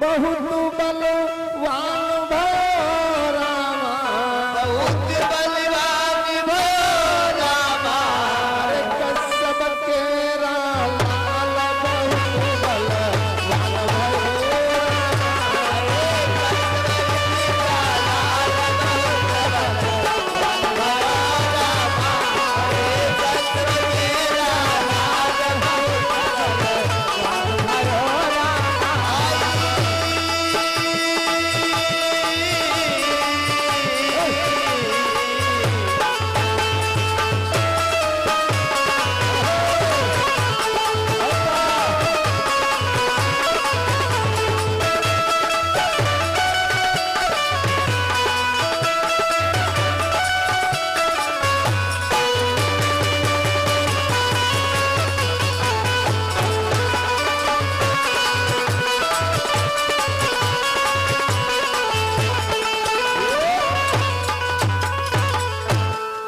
बहुत बलवान भो रामा, बहुत बलवान भो रामा, कश्यप केरा लाल बहुत बलवान भो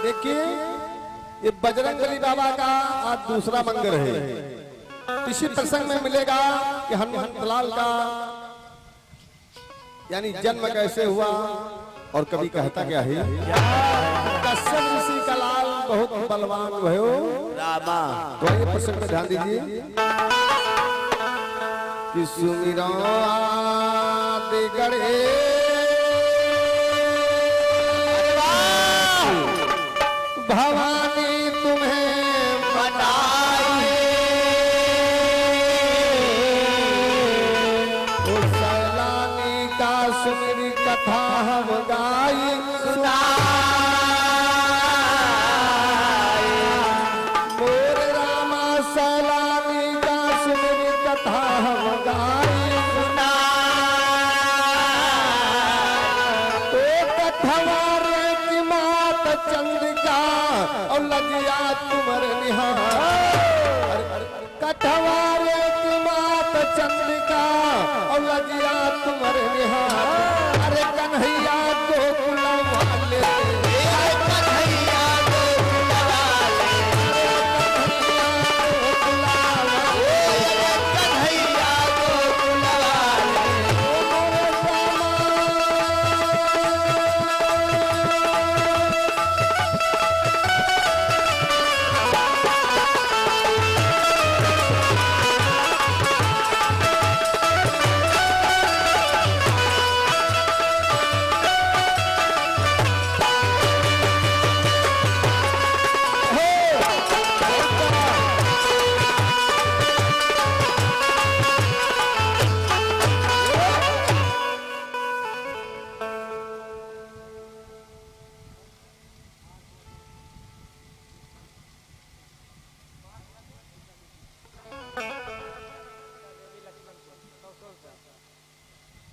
देखिए ये बजरंगबली बाबा का आज दूसरा मंदिर है। इसी प्रसंग में मिलेगा कि हनुमंतलाल का यानी जन्म कैसे हुआ और कभी कहता क्या है कश्यप ऋषि का लाल बहुत बलवान भयो रामा। तो ये प्रसंग में ध्यान दीजिए कि सुमिरो आदि गढ़े भवानी तुम्हें बताइए उस सैलानी का सुमिरी कथा हम गाई मोर रामा सैलानी का सुमिरी कथा हम गाई तो कथवार की मात चंद्रिका और लगिया तुमर निहार कथवार की मात चंद्रिका और लगिया तुमर निहार अरे कन्हैया गोकुल वाले कन्हैया गोकुल वाले, कन्हैया गोकुल वाले,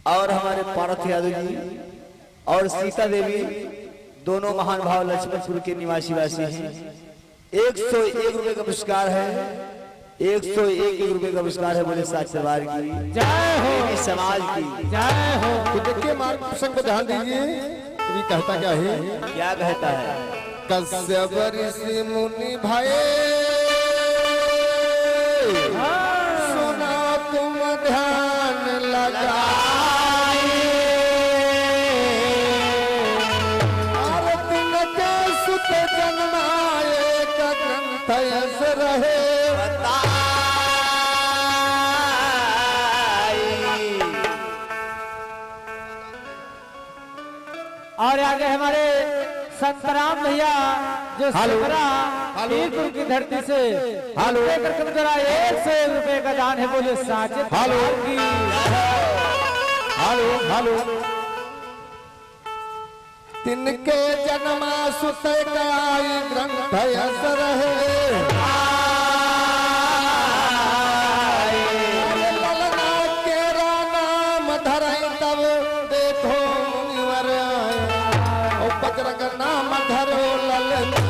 और हमारे पार्थ यादव जी और सीता देवी दोनों महान भाव लक्ष्मणपुर के निवासी वासी हैं। 101 रुपए का पुरस्कार है, 101 रुपए का पुरस्कार है। बोले साथ सवार की जय हो समाज की जय हो। तो देखिए मार्ग प्रसंग को ध्यान दीजिए ये कहता क्या है क्या कहता है। कश्यप ऋषि मुनि भाई सुना तुम ध्यान लगाए दिन के सुत जन्माए का ग्रंथ यस रहे और आगे हमारे संतराम भैया जो सिमरा मीरपुर की धरती से हेलो जरा 101 रुपए का दान है। बोले साचे हेलो की हेलो हेलो तिनके जन्मा सुत गाई ग्रंथ यस रहे ललना केरा नाम धरई तब देखो मुनिवर आए ओ बजरंग नाम धरो ललना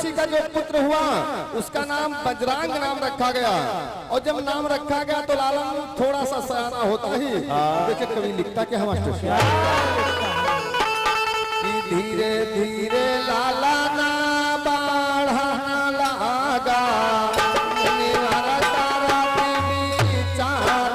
ऋषि का जो पुत्र हुआ उसका नाम बजरंग नाम रखा गया। और जब नाम रखा गया तो लालन थोड़ा सा सयाना होता ही। देखिए कवि लिखता क्या है मास्टर, धीरे धीरे लाला ना बढ़ाना लगा, निवारा तारा विचार।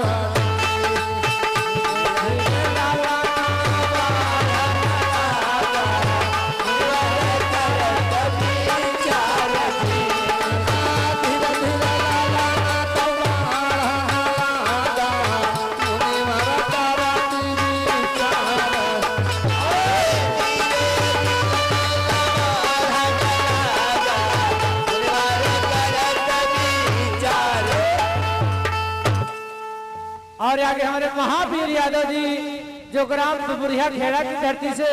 और आगे हमारे महावीर यादव जी जो ग्राम दुबुरिया खेड़ा की धरती से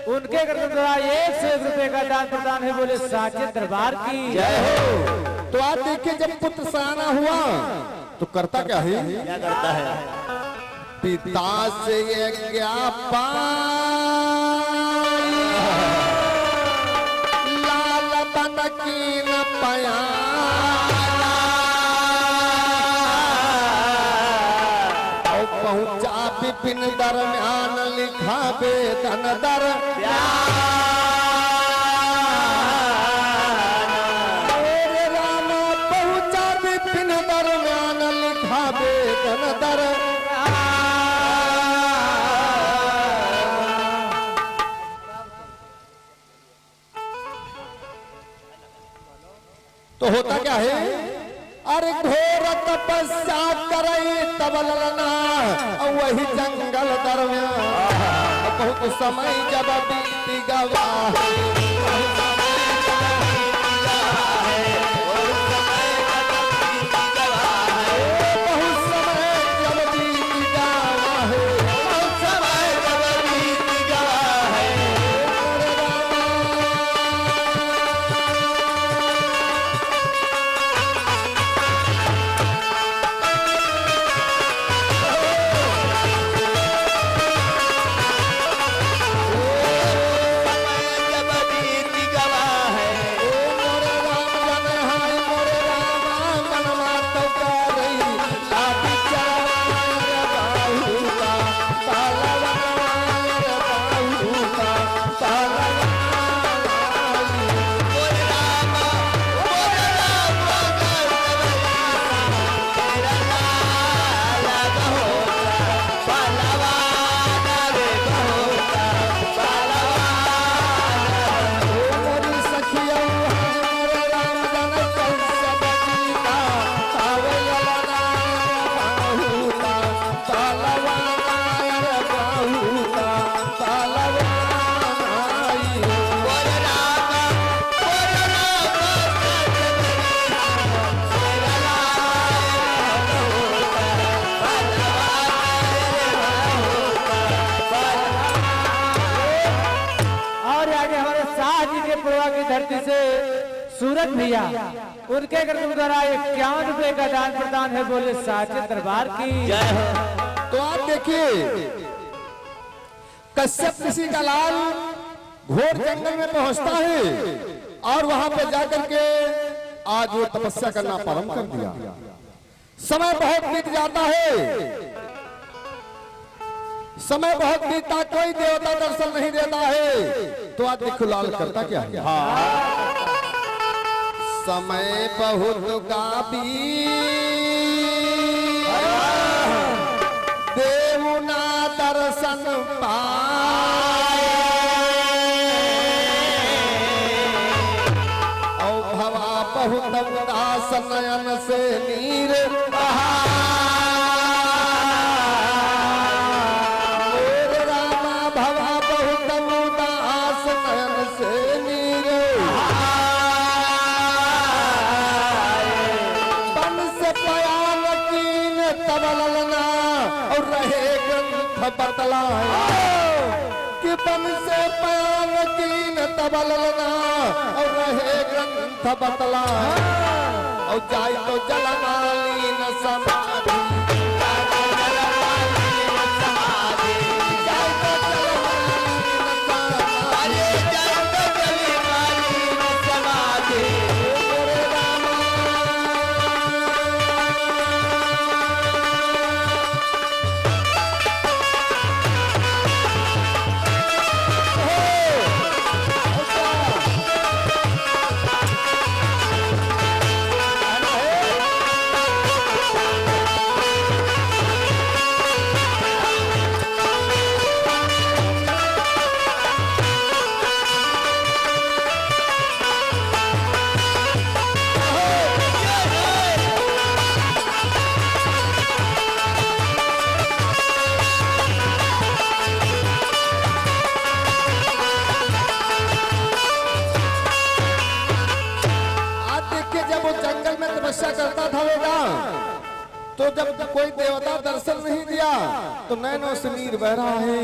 उनके द्वारा 101 रुपए का दान प्रदान है। बोले साचे दरबार की जय हो। तो आप देखिए जब पुत्र सयाना हुआ तो करता क्या है, क्या करता है? पिता से यज्ञा लाल बन की न पया, पहुंचा विपिन दरम्यान लिखा वेदन दर राम, पहुंचा विपिन दरम्यान लिखा वेदन दर। तो होता क्या है, अरे घोर तपस्या करई तबल लना वही जंगल दरम्यान, बहुत समय जब बीती गवा, धरती से सूरज भैया उनके द्वारा 51 रुपए का दान प्रदान है। बोले साचे दरबार की जय हो। तो आप देखिए कश्यप ऋषि का लाल घोर जंगल में पहुंचता है और वहां पे जाकर के आज वो तपस्या करना प्रारंभ कर दिया। समय बहुत बीत जाता है, समय बहुत बीतता, कोई देवता दर्शन नहीं देता है। तो आज देखो लाल करता क्या है, समय बहुत का देवना दर्शन पाए, और भवा बहुत उदास नयन से नीर कि बन से प्यार कीन तबलना और रहे ग्रंथ बतलाए, और जाय तो जलमालीन समाधि, जाय तो जलमालीन समाधि, जाय तो जलमालीन समाधि, जब कोई देवता दर्शन नहीं दिया तो नैनों से नीर बह रहा है।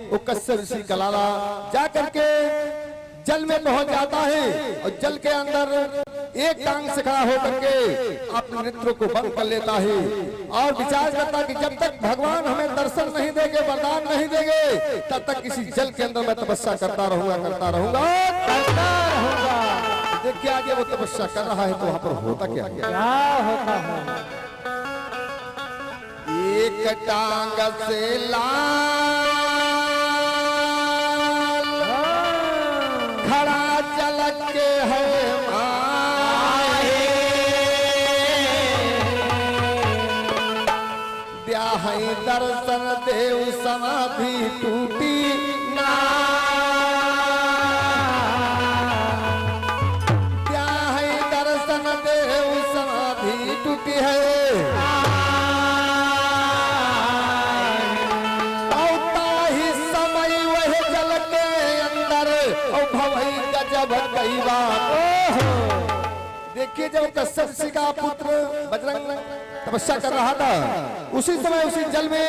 वो कश्यप ऋषि का लाला जाकर के जल में पहुंच जाता है और जल के अंदर एक टांग से खड़ा होकर के अपने नेत्रों को बंद कर लेता है और विचार करता कि जब तक भगवान हमें दर्शन नहीं देंगे, वरदान नहीं देंगे, तब तक किसी जल के अंदर मैं तपस्या करता रहूंगा। देखिए आगे वो तपस्या कर रहा है तो वहां पर होता क्या होता है? एक टांग से लाल खड़ा जल के है माए, ब्याहई दर्शन देव समाधि टूटी ना, ब्याहई दर्शन देव समाधि टूटी है। देखिए जब कश्यप ऋषि का पुत्र बजरंग तपस्या कर रहा था उसी समय उसी जल में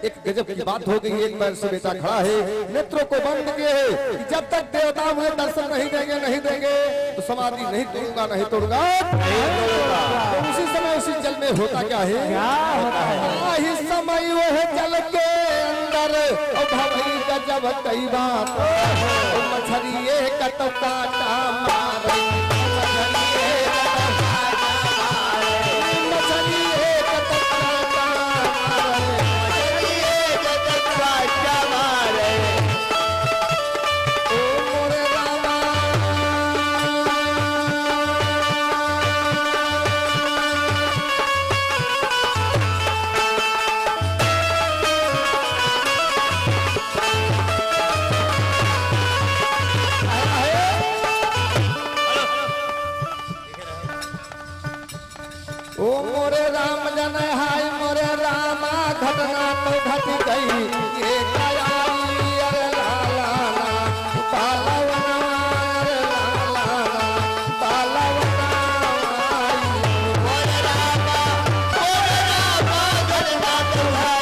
एक गजब की बात हो गई। एक पैर से बेटा खड़ा है, नेत्रों को बंद किए है, जब तक देवता मुझे दर्शन नहीं देंगे तो समाधि नहीं तोड़ूंगा। तो उसी समय उसी जल में होता क्या है? इस समय वह जल के अंदर भवई गजब कई बात, मछली एक काटा मारे, ओ मोरे राम जन हाय मोरे रामा, घटना तो घट गई ये कयाली अरे लाला पालवना, अरे लाला पालवना, मोरे रामा घटना तो घट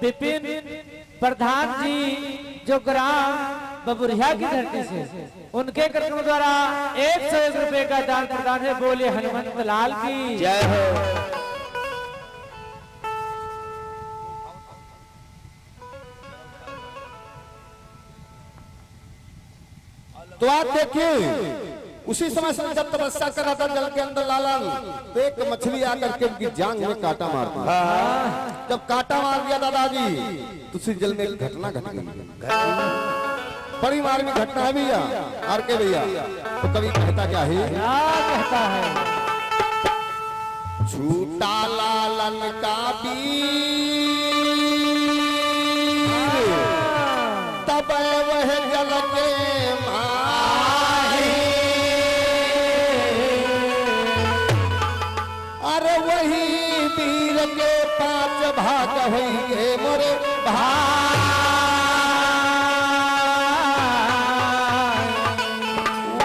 विपिन प्रधान जी जो ग्राम बबुरिया की धरती से, उनके कर्तव्य द्वारा 101 रुपए का दान प्रदान है। बोले हनुमंत लाल की जय हो। तो आप देखिए उसी समय से जब तपस्या कर रहा था जल के अंदर लालन, तो एक मछली आकर के उनकी जांघ में कांटा मार दिया। जब कांटा मार दिया दादाजी तो उसी जल में एक घटना घट गई, बड़ी मार्मी घटना है भैया। आर के भैया तो कभी कहता क्या है? कहता है छूटा लालन का बीर तब वह जल के माही, अरे वही वीर के 5 भाग होइगे मोरे भाई,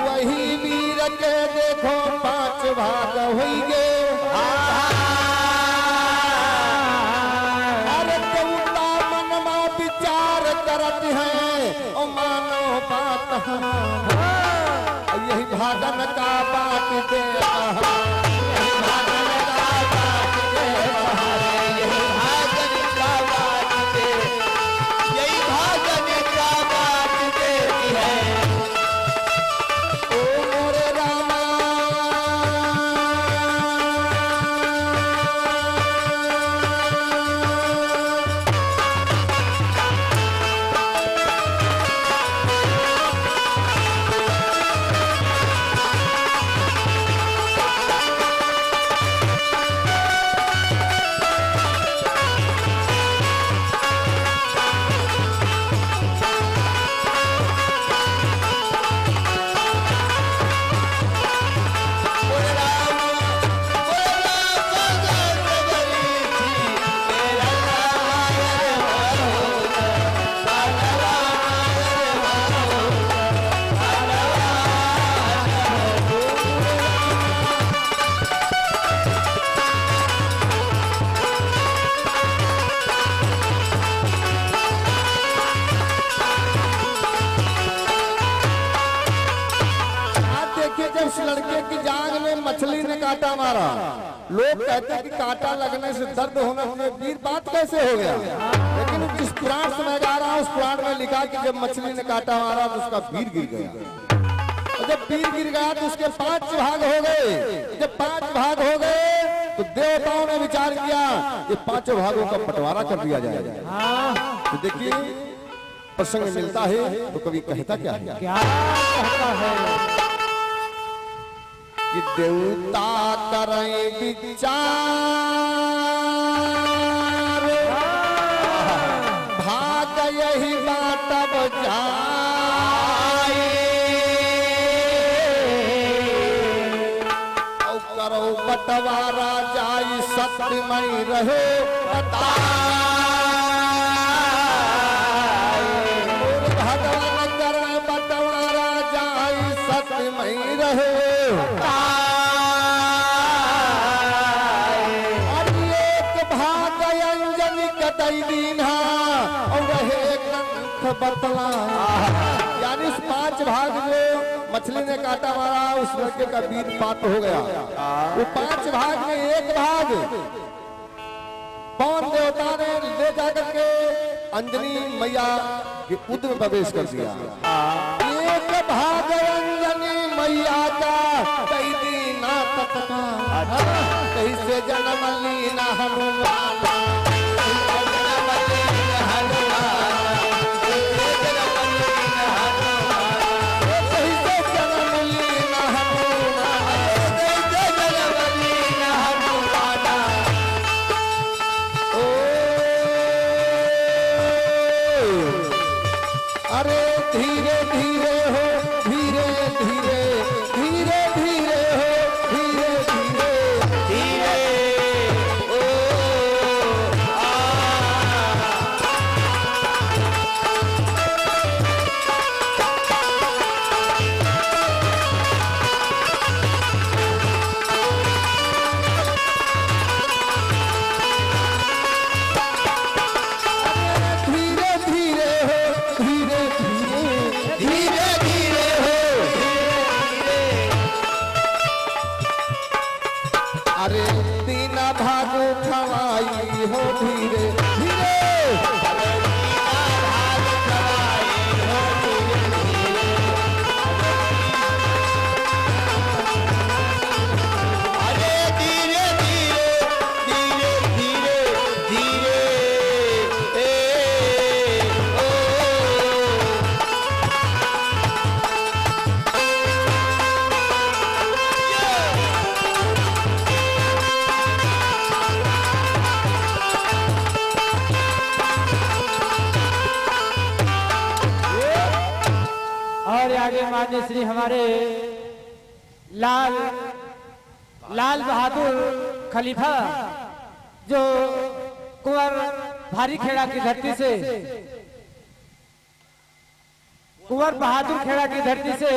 वही वीर के देखो 5 भाग होइगे। अरे देवता मन में विचार करत है ओ मानो बात, यही भागन का बात दे कांटा मारा। लोग कहते हैं कि कांटा लगने से दर्द होना तुम्हें वीर बात कैसे हो गया, लेकिन जिस पुराण से मैं गा रहा हूँ उस पुराण में लिखा कि जब मछली ने कांटा मारा तो उसका वीर गिर गया, और जब वीर गिर गया तो उसके 5 भाग हो गए। जब 5 भाग हो गए तो देवताओं ने विचार किया ये 5 भागों का बंटवारा कर दिया जाएगा। तो देखिए प्रसंग मिलता है तो कभी कहता क्या है, क्या कहता है कि देवता करें विचार भाग यही बाटब जाए, औ करो बंटवारा जाई सत्यमय रहे भगवान करे बंटवारा जाई सत्यमय रहे। यानी उस 5 भाग जो मछली ने काटा मारा उस लड़के का वीर पात हो गया। वो 5 भाग में एक भाग पवन देवता ने ले जाकर के अंजनी मैया के उद्र में प्रवेश कर दिया। एक भाग अंजनी मैया का कई दीना तत्का कैसे जन्म लीना हनुमान मान्य श्री हमारे लाल बहादुर खलीफा जो कुंवर भारी खेड़ा की धरती से कुंवर बहादुर खेड़ा की धरती से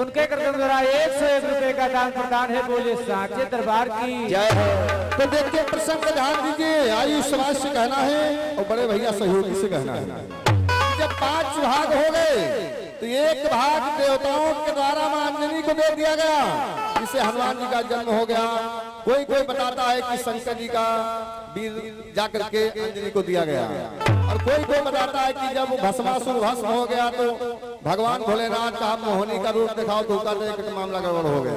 उनके कर्तव्य द्वारा 101 रुपए का दान प्रदान है। बोले सांचे दरबार की जय हो। तो देखिए प्रसंग का ध्यान दीजिए, आयुष समाज से कहना है और बड़े भैया सहयोगी से कहना है। जब 5 भाग हो गए तो एक भाग देवताओं के द्वारा मां अंजनी को दे दिया गया, जिसे हनुमान जी का जन्म हो गया। कोई कोई बताता है कि शंकर जी का वीर जाकर के अंजनी को दिया गया, और कोई कोई बताता है कि जब भस्मासुर भस्म हो गया तो भगवान भोलेनाथ का मोहनी का रूप दिखाओ तो उसका मामला गड़बड़ हो गया।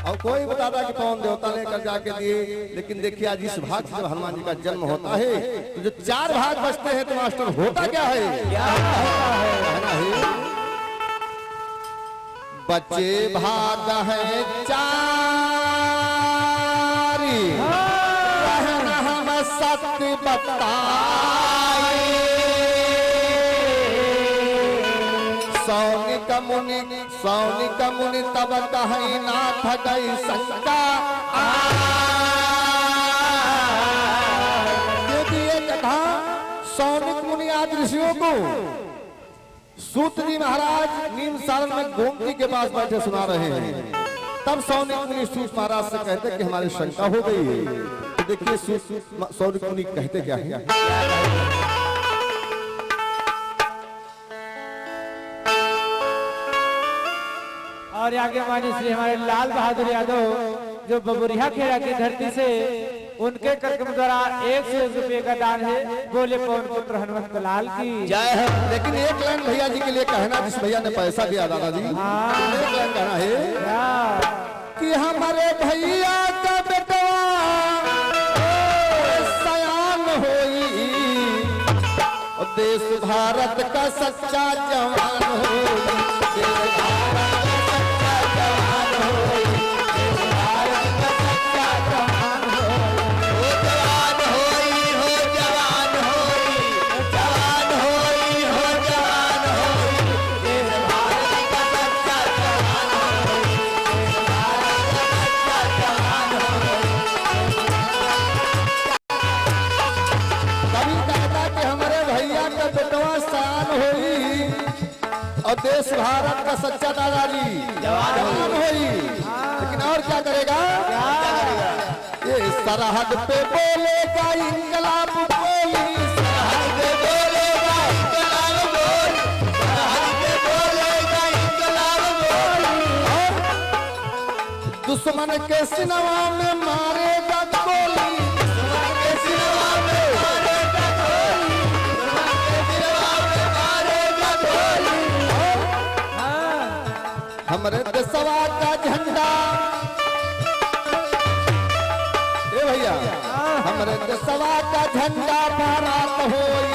और कोई बताता है कि पवन देवता लेकर जाके दिए। लेकिन देखिए आज इस भाग से जब हनुमान जी का जन्म होता है तो जो 4 भाग बचते हैं तो मास्टर होता क्या है, क्या होता है? बच्चे भाग है 4 रहना हम सत्य बताए। सौनिक मुनि तब कहीं नाथ गई शंका। ये कथा सौनिक मुनि आज ऋषियों को सूत जी महाराज नीम सारण में गोमती के पास बैठे सुना रहे हैं। तब सौनिक मुनि सूत महाराज से कहते कि हमारी शंका हो गई है। तो देखिए सौनिक मुनि कहते क्या है। और आगे माने श्री हमारे लाल बहादुर यादव जो बबुरिया खेड़ा की धरती से उनके कार्यक्रम द्वारा 101 रुपए का दान है। बोले पवन पुत्र हनुमंत लाल की जय हो। लेकिन एक लाइन भैया जी के लिए कहना, जिस भैया ने पैसा दिया दादाजी, एक लाइन कहना है कि हमारे भैया का बेटवा सयान होई, देश भारत का सच्चा जवान होई, देश भारत का सच्चा जवान होई, देश भारत का सच्चा जवान होई, जवान होई हो जवान होई, जवान होई हो जवान होई, देश भारत का सच्चा जवान होई, देश भारत का सच्चा जवान होई। कभी कहता कि हमारे भैया का बेटवा शान होई और देश भारत का सच्चा दादाजी जवान होई, लेकिन और क्या करेगा? ये सरहद पे बोलेगा इंकलाब बोली, सरहद पे बोलेगा इंकलाब बोल, सरहद पे बोलेगा इंकलाब बोल, दुश्मन के सिनवा में मारेगा गोली, दुश्मन के सिरवा में मारेगा गोली, दुश्मन के सिरवा में मारेगा गोली। हमारे देशवा का झंडा, ए भैया, हमारे देशवा का झंडा भारत होई,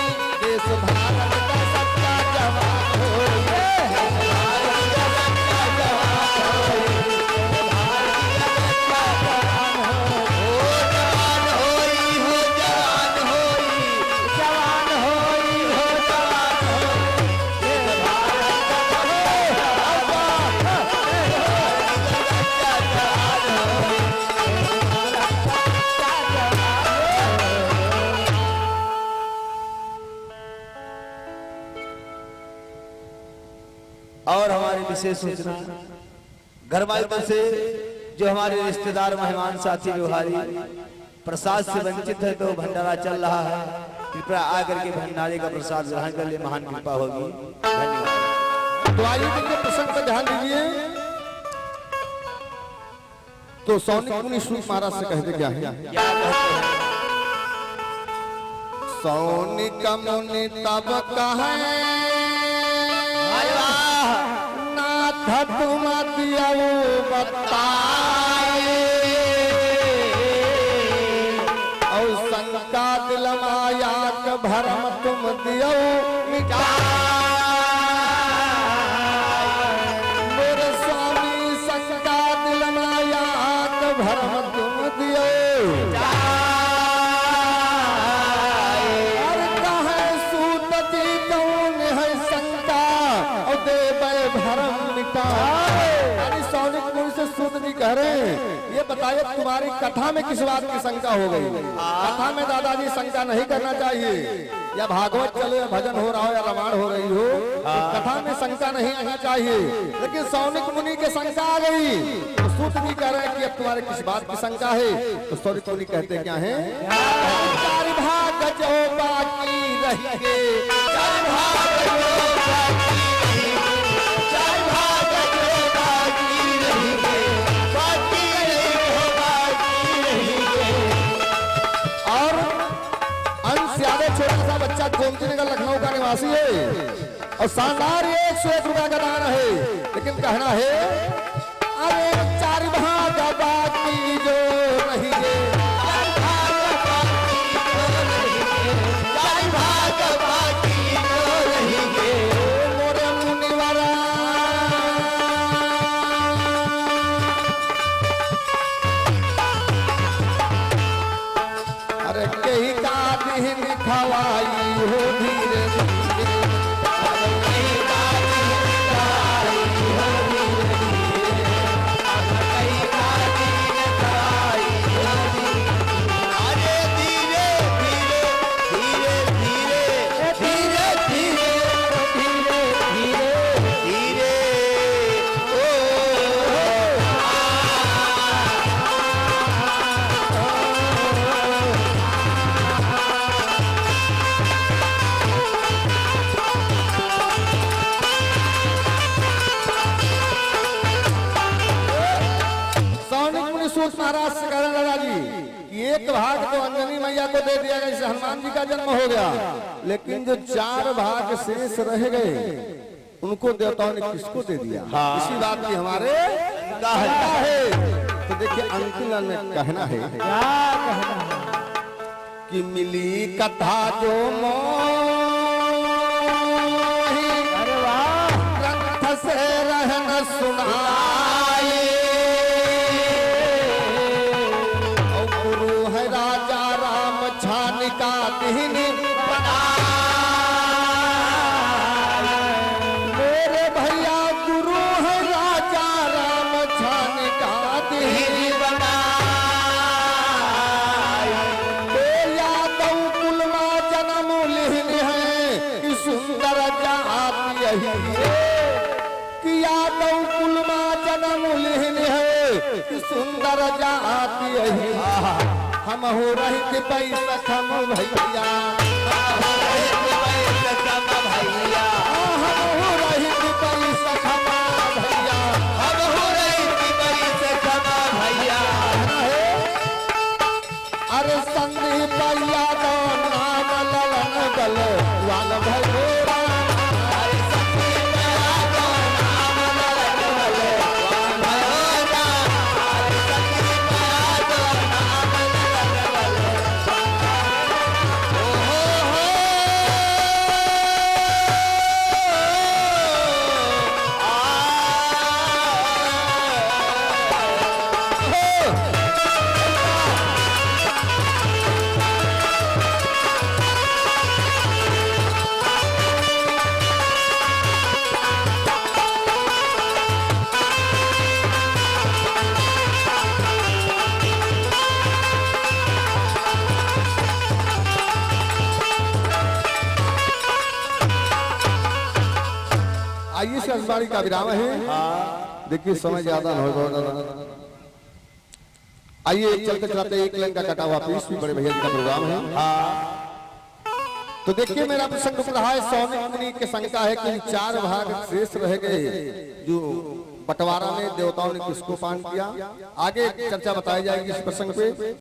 देश भारत का सच्चा जवान होई, देश भारत का सच्चा जवान होई, देश भारत का सच्चा जवान होई, जवान होई हो जवान होई, जवान होई हो जवान होई, देश भारत का और हमारी विशेष सूचना घरवालों से जो हमारे रिश्तेदार मेहमान साथी व्यवहारी प्रसाद से वंचित है तो भंडारा चल रहा है, कृपया आकर के भंडारे का प्रसाद ग्रहण कर ले, महान कृपा होगी। धन्यवाद। तो आइए देखिए प्रसंग पर ध्यान दीजिए। तो सौनिक मुनि सूत महाराज से कहते क्या है? क्या कहते हैं? सौनिक मुनि तब कहे अरे वाह! नाथ तुम दियो बताए, और शंका दिल माया के भरम तुम दियो मिटाए। मेरे स्वामी शंका दिल माया के भरम तुम दियो, और कहे सूत जी कौन है शंका और देवे भरम मिटाए। यानी सौनिक मुनि से सूत जी कह रहे हैं, ये बताइए तुम्हारी कथा में किस बात की शंका हो गई? कथा में दादाजी शंका नहीं करना चाहिए, या भागवत चलो या भजन हो रहा हो या रामायण हो रही हो, तो कथा में शंका नहीं आनी चाहिए। लेकिन सौनिक मुनि के शंका आ गई, तो सूत जी कह रहे हैं कि अब तुम्हारे किस बात की शंका है? तो सौनिक मुनि कहते क्या है? चार भाग जो बाकी रह गए, चार भाग जो बाकी रही, चार भाग जो बाकी रही गे, बाकी रही हो बाकी रही गे। और अंश यादव छोटा सा बच्चा गोमती नगर लखनऊ का निवासी है, और शानदार 101 रुपया का दान है। लेकिन कहना है, अरे चार भाग बाकी जो रही गे, चार भाग बाकी जो रही गे, चार भाग बाकी जो रही गे। मोरे मुनिवरा अरे कही का दिन खवाई हो धीरे धीरे, कहीं बात नहीं कराई हो धीरे धीरे, सूत महाराज से कह रहे दादाजी कि एक भाग तो अंजनी मैया को दे दिया गया, जैसे हनुमान जी का जन्म हो गया, लेकिन जो 4 भाग शेष रह गए उनको देवताओं ने किसको दे दिया? इसी बात की हमारे क्या है। तो देखिए अंतिम लाइन में कहना है, क्या कहना है? कि मिली कथा जो मोही अरे वाह, ग्रंथ से रहन सुनाई, और गुरु है राजा राम छान का दीन मेरे भैया, गुरु है राजा राम छान का दीन यादव कुल में जन्म लिहन है कि सुंदर जात यही कि यादव कुल में जन्म लिहन है कि सुंदर जात यही। हम हो रही पैसा खम भैया, हम हो रही पैसा खम भैया, अरे संदीप यादव नाम ललन गल वाल भगोरा, आइए से अखबारी का विराम है। देखिए समय ज्यादा न हो, आइए चलते चलाते एक लाइन का कटा हुआ पीस भी बड़े भैया जी का प्रोग्राम है। तो देखिए मेरा प्रसंग उठ रहा है, सौनिक मुनि के शंका है कि 4 भाग शेष रह गए जो बंटवारा में देवताओं ने किसको पान किया। आगे चर्चा बताई जाएगी इस प्रसंग पे।